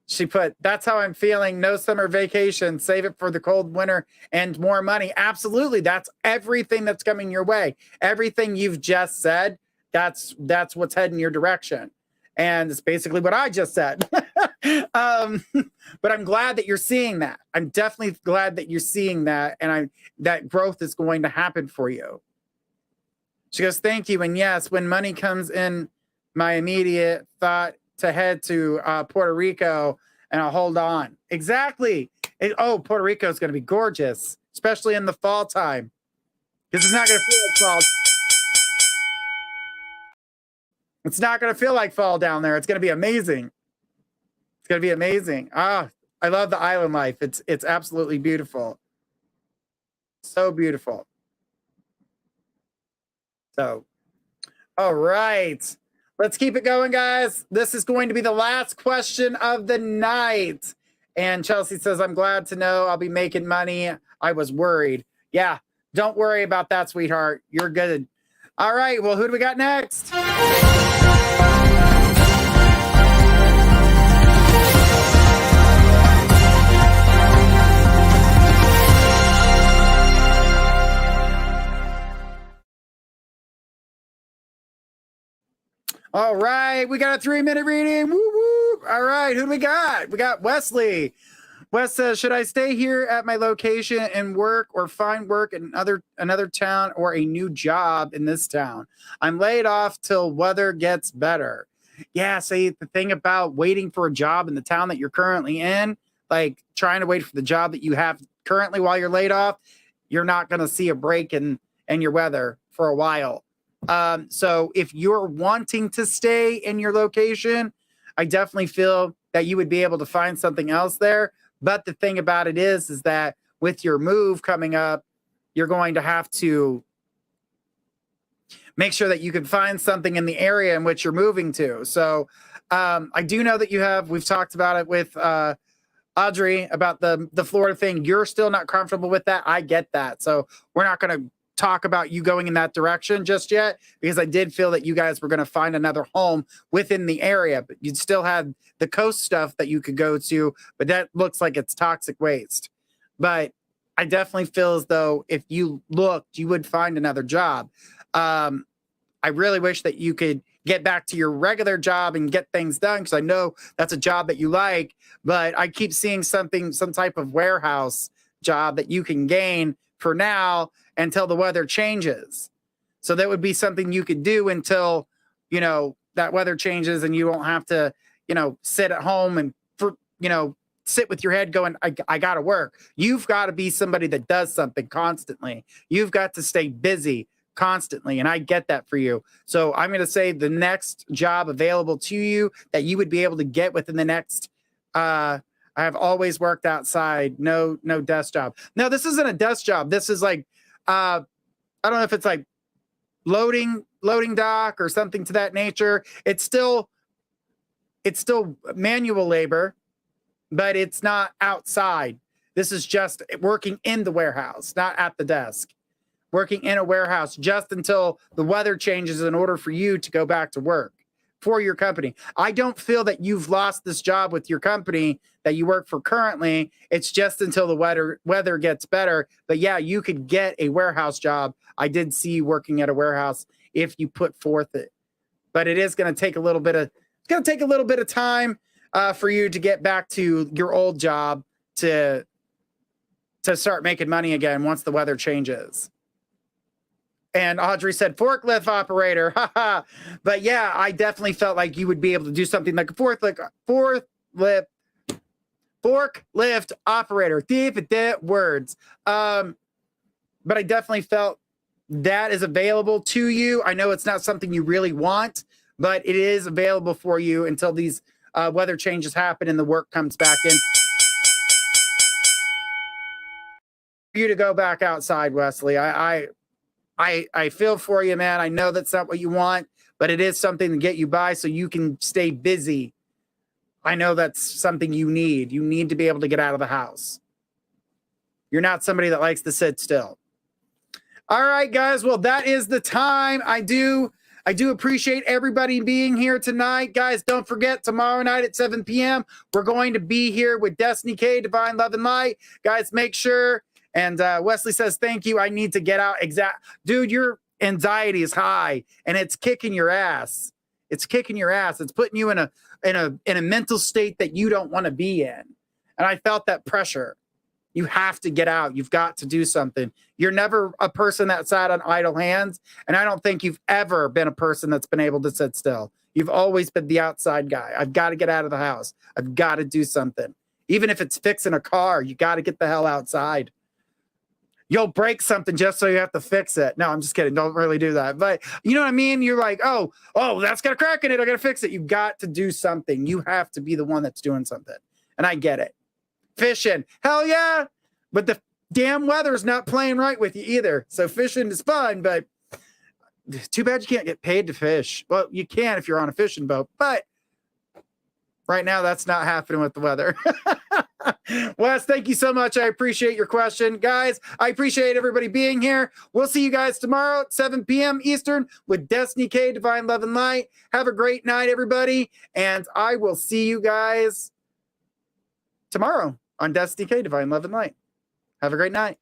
She put, that's how I'm feeling. No summer vacation. Save it for the cold winter and more money. Absolutely. That's everything that's coming your way. Everything you've just said, that's what's heading your direction. And it's basically what I just said. But I'm glad that you're seeing that. I'm definitely glad that you're seeing that, and that growth is going to happen for you. She goes, thank you. And yes, when money comes in, my immediate thought to head to Puerto Rico, and I'll hold on. Exactly. Puerto Rico is going to be gorgeous, especially in the fall time, because it's not going to feel like fall. It's not going to feel like fall down there. It's going to be amazing. It's going to be amazing. I love the island life. It's absolutely beautiful. So beautiful. So, all right. Let's keep it going, guys. This is going to be the last question of the night. And Chelsea says, I'm glad to know I'll be making money. I was worried. Yeah, don't worry about that, sweetheart. You're good. All right. Well, who do we got next? All right, we got a 3-minute reading. Woo woo. All right, who do we got? We got Wesley. Wes says, should I stay here at my location and work, or find work in another town or a new job in this town? I'm laid off till weather gets better. Yeah, see, the thing about waiting for a job in the town that you're currently in, like trying to wait for the job that you have currently while you're laid off, you're not going to see a break in your weather for a while. So if you're wanting to stay in your location, I definitely feel that you would be able to find something else there. But the thing about it is that with your move coming up, you're going to have to make sure that you can find something in the area in which you're moving to. So I do know that we've talked about it with Audrey about the Florida thing. You're still not comfortable with that. I get that. So we're not going to talk about you going in that direction just yet, because I did feel that you guys were going to find another home within the area, but you'd still have the coast stuff that you could go to, but that looks like it's toxic waste. But I definitely feel as though if you looked, you would find another job. I really wish that you could get back to your regular job and get things done, because I know that's a job that you like, but I keep seeing some type of warehouse job that you can gain for now until the weather changes. So that would be something you could do until, that weather changes, and you won't have to, sit at home and sit with your head going, I got to work. You've got to be somebody that does something constantly. You've got to stay busy constantly. And I get that for you. So I'm going to say the next job available to you that you would be able to get within the next, I have always worked outside. No desk job. No, this isn't a desk job. This is like, I don't know if it's like loading dock or something to that nature. It's still manual labor, but it's not outside. This is just working in the warehouse, not at the desk. Working in a warehouse just until the weather changes in order for you to go back to work for your company. I don't feel that you've lost this job with your company that you work for currently. It's just until the weather gets better. But yeah, you could get a warehouse job. I did see you working at a warehouse if you put forth it. But it is going to take a little bit of time for you to get back to your old job to start making money again once the weather changes. And Audrey said, forklift operator. But yeah, I definitely felt like you would be able to do something like a forklift operator. Deep words. But I definitely felt that is available to you. I know it's not something you really want, but it is available for you until these weather changes happen and the work comes back in. For you to go back outside, Wesley. I feel for you, man. I know that's not what you want, but it is something to get you by so you can stay busy. I know that's something you need. You need to be able to get out of the house. You're not somebody that likes to sit still. All right, guys. Well, that is the time. I do appreciate everybody being here tonight. Guys, don't forget, tomorrow night at 7 p.m., we're going to be here with Destiny K, Divine Love and Light. Guys, make sure. And Wesley says, thank you. I need to get out. Dude, your anxiety is high and it's kicking your ass. It's kicking your ass. It's putting you in a mental state that you don't want to be in. And I felt that pressure. You have to get out. You've got to do something. You're never a person that sat on idle hands. And I don't think you've ever been a person that's been able to sit still. You've always been the outside guy. I've got to get out of the house. I've got to do something. Even if it's fixing a car, you got to get the hell outside. You'll break something just so you have to fix it. No, I'm just kidding. Don't really do that. But you know what I mean? You're like, oh, that's got a crack in it. I got to fix it. You got to do something. You have to be the one that's doing something. And I get it. Fishing. Hell yeah. But the damn weather's not playing right with you either. So fishing is fun, but too bad you can't get paid to fish. Well, you can if you're on a fishing boat, but right now that's not happening with the weather. Wes, thank you so much. I appreciate your question. Guys, I appreciate everybody being here. We'll see you guys tomorrow at 7 p.m. Eastern with Destiny K, Divine Love and Light. Have a great night, everybody. And I will see you guys tomorrow on Destiny K, Divine Love and Light. Have a great night.